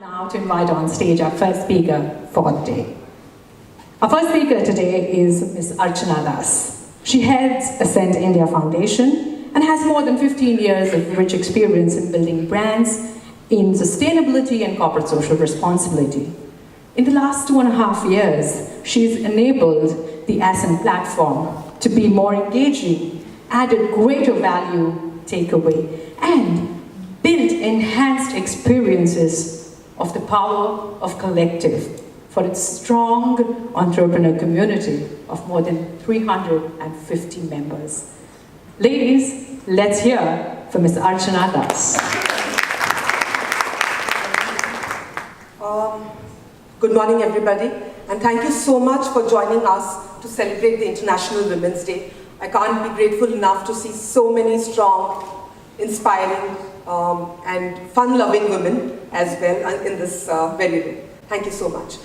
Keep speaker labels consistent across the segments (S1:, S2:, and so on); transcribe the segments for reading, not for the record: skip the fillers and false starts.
S1: Now to invite on stage our first speaker for the day. Our first speaker today is Ms. Archanna Das. She heads Ascent India Foundation and has more than 15 years of rich experience in building brands in sustainability and corporate social responsibility. In the last 2.5 years, she's enabled the Ascent platform to be more engaging, added greater value takeaway, and built enhanced experiences of the power of collective for its strong entrepreneur community of more than 350 members. Ladies, let's hear from Ms. Archanna Das.
S2: Good morning, everybody, and thank you so much for joining us to celebrate the International Women's Day. I can't be grateful enough to see so many strong, inspiring, and fun-loving women as well in this very room. Thank you so much.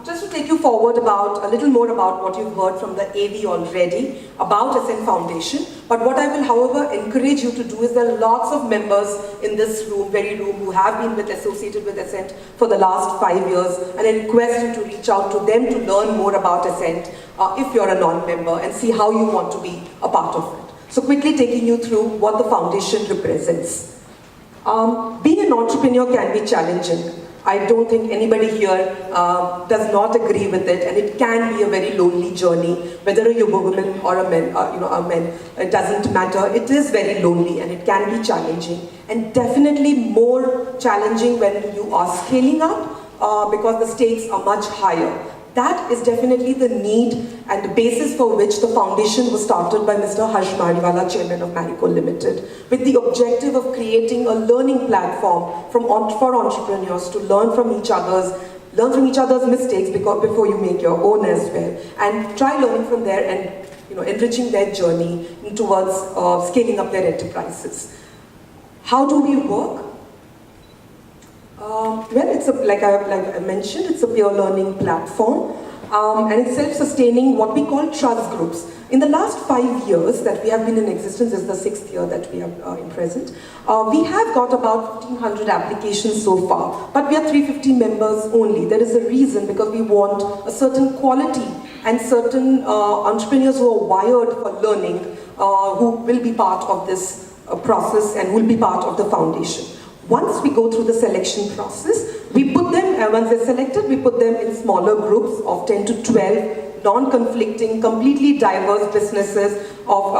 S2: Just to take you forward a little more about what you've heard from the AV already about Ascent Foundation, but what I will, however, encourage you to do is there are lots of members in this room, who have been associated with Ascent for the last 5 years, and I request you to reach out to them to learn more about Ascent if you're a non-member and see how you want to be a part of it. So quickly taking you through what the foundation represents. Being an entrepreneur can be challenging. I don't think anybody here does not agree with it, and it can be a very lonely journey. Whether you're a woman or a man, it doesn't matter. It is very lonely and it can be challenging, and definitely more challenging when you are scaling up because the stakes are much higher. That is definitely the need and the basis for which the foundation was started by Mr. Harsh Mariwala, Chairman of Marico Limited, with the objective of creating a learning platform for entrepreneurs to learn from each other's mistakes before you make your own as well, and try learning from there and enriching their journey towards scaling up their enterprises. How do we work? Well, it's like I mentioned, it's a peer learning platform, and it's self-sustaining, what we call trust groups. In the last 5 years that we have been in existence, this is the 6th year that we are in present, we have got about 1,500 applications so far, but we are 350 members only. There is a reason, because we want a certain quality and certain entrepreneurs who are wired for learning, who will be part of this process and will be part of the foundation. Once we go through the selection process, we put them, once they're selected, we put them in smaller groups of 10 to 12 non-conflicting, completely diverse businesses of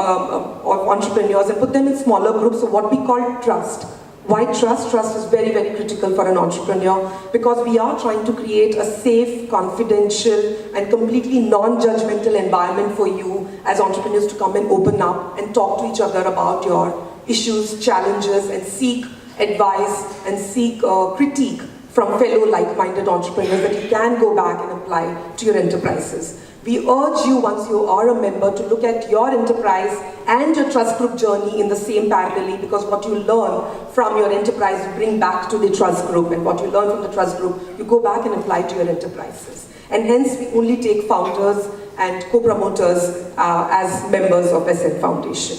S2: entrepreneurs, and put them in smaller groups of what we call trust. Why trust? Trust is very, very critical for an entrepreneur, because we are trying to create a safe, confidential, and completely non-judgmental environment for you as entrepreneurs to come and open up and talk to each other about your issues, challenges, and seek advice and seek critique from fellow like-minded entrepreneurs that you can go back and apply to your enterprises. We urge you, once you are a member, to look at your enterprise and your trust group journey in the same parallelly, because what you learn from your enterprise you bring back to the trust group, and what you learn from the trust group you go back and apply to your enterprises. And hence we only take founders and co-promoters as members of Ascent Foundation.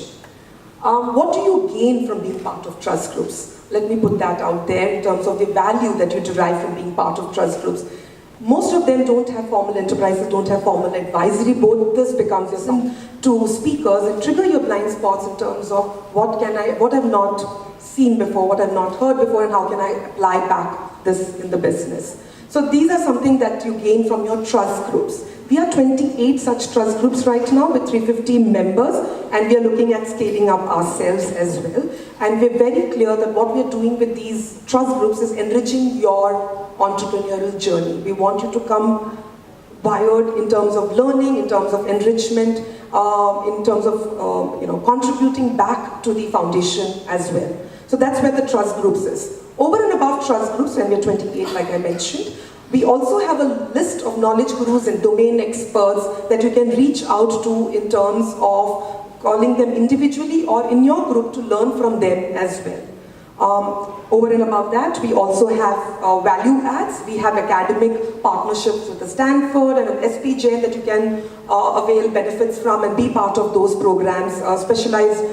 S2: What do you gain from being part of trust groups? Let me put that out there in terms of the value that you derive from being part of trust groups. Most of them don't have formal enterprises, don't have formal advisory board. This becomes listen to speakers and trigger your blind spots in terms of what I've not seen before, what I've not heard before, and how can I apply back this in the business. So these are something that you gain from your trust groups. We are 28 such trust groups right now with 350 members, and we are looking at scaling up ourselves as well. And we're very clear that what we're doing with these trust groups is enriching your entrepreneurial journey. We want you to come wired in terms of learning, in terms of enrichment, in terms of contributing back to the foundation as well. So that's where the trust groups is. Over and above trust groups, and we're 28 like I mentioned, we also have a list of knowledge gurus and domain experts that you can reach out to in terms of calling them individually or in your group to learn from them as well. Over and above that, we also have value adds. We have academic partnerships with the Stanford and an SPJ that you can avail benefits from and be part of those programs, specialized,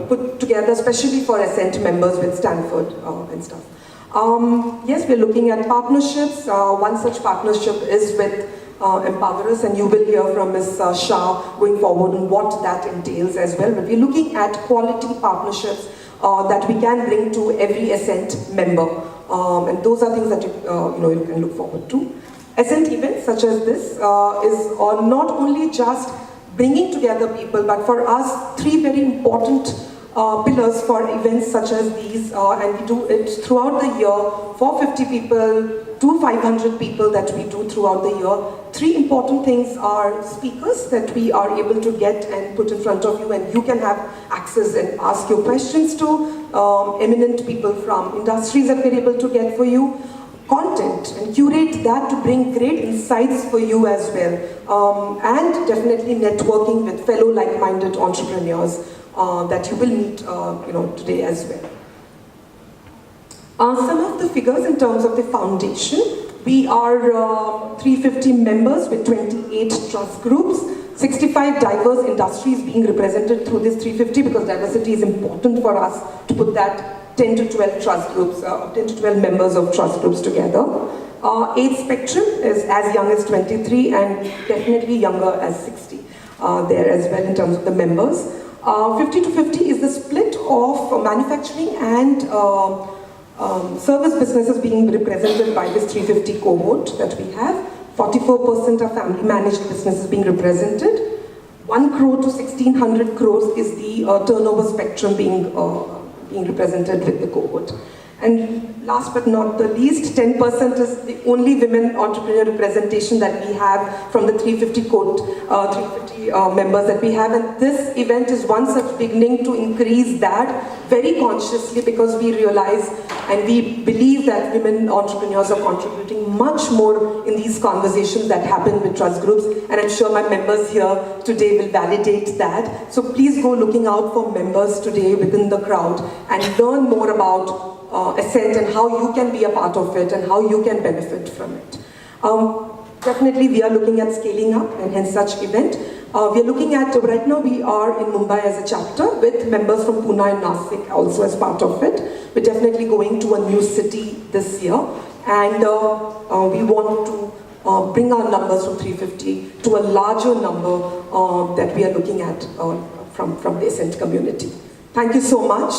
S2: put together especially for Ascent members with Stanford and stuff. Yes, we're looking at partnerships. One such partnership is with Empowerers, and you will hear from Ms. Shah going forward on what that entails as well. But we're looking at quality partnerships that we can bring to every Ascent member. And those are things that you can look forward to. Ascent events such as this is not only just bringing together people, but for us, three very important pillars for events such as these, and we do it throughout the year for 50 people to 500 people that we do throughout the year. Three important things are speakers that we are able to get and put in front of you, and you can have access and ask your questions to, eminent people from industries that we're able to get for you. Content and curate that to bring great insights for you as well, and definitely networking with fellow like-minded entrepreneurs that you will meet today as well. Some of the figures in terms of the foundation: we are 350 members with 28 trust groups, 65 diverse industries being represented through this 350, because diversity is important for us to put that 10 to 12 trust groups, 10 to 12 members of trust groups together. Age spectrum is as young as 23 and definitely younger as 60 there as well in terms of the members. 50 to 50 is the split of manufacturing and service businesses being represented by this 350 cohort that we have. 44% are family managed businesses being represented. 1 crore to 1600 crores is the turnover spectrum being represented with the cohort. And last but not the least, 10% is the only women entrepreneur representation that we have from the 350 members that we have. And this event is one such beginning to increase that very consciously, because we realize and we believe that women entrepreneurs are contributing much more in these conversations that happen with trust groups. And I'm sure my members here today will validate that. So please go looking out for members today within the crowd and learn more about Ascent and how you can be a part of it and how you can benefit from it. Definitely we are looking at scaling up and hence such event. We are looking at, right now we are in Mumbai as a chapter with members from Pune and Nasik also as part of it. We're definitely going to a new city this year, and we want to bring our numbers from 350 to a larger number that we are looking at from the Ascent community. Thank you so much.